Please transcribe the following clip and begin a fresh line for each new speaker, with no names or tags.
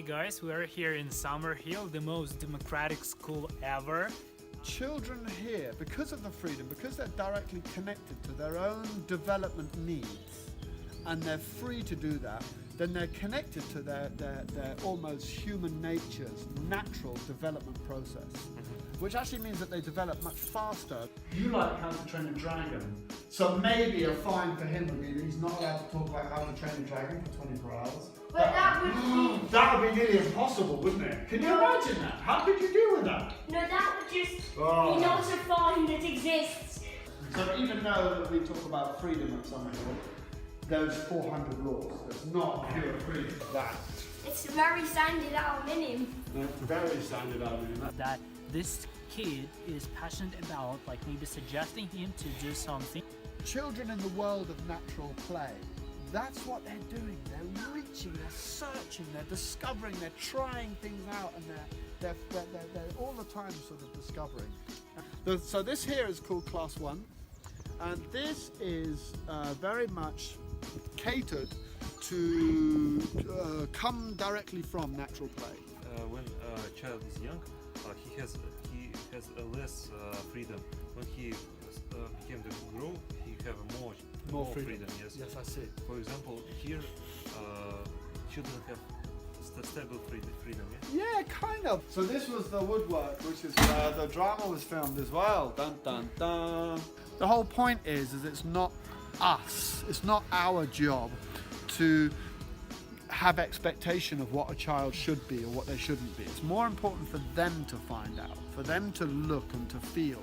Hey guys, we are here in SummerHill, the most democratic school ever.
Children here, because of the freedom, because they're directly connected to their own development needs, and they're free to do that, then they're connected to their almost human nature's natural development process, which actually means that they develop much faster. You like How to Train a Dragon, so maybe a fine for him would be that he's not allowed to talk about How to Train a Dragon for 24 hours.
But that would
be nearly impossible, wouldn't it? Can you imagine that? How could you deal with that?
No, that would just be not a fine that exists.
So even though that we talk about freedom at SummerHill, there's 400 laws. It's not pure freedom. That.
It's very standard aluminium.
Very standard aluminium.
That this kid is passionate about, like maybe suggesting him to do something.
Children in the world of natural play, that's what they're doing. They're reaching, they're searching, they're discovering, they're trying things out, and they're all the time sort of discovering. So this here is called Class 1, and this is very much catered to come directly from natural play.
When a child is young, he has less freedom. When he became to grow, he have more freedom. Yes.
Yes, I see.
For example, here children have stable freedom.
Yeah, kind of. So this was the woodwork, which is where the drama was filmed as well. Dun dun dun. The whole point is it's not us. It's not our job to have expectation of what a child should be or what they shouldn't be. It's more important for them to find out, for them to look and to feel.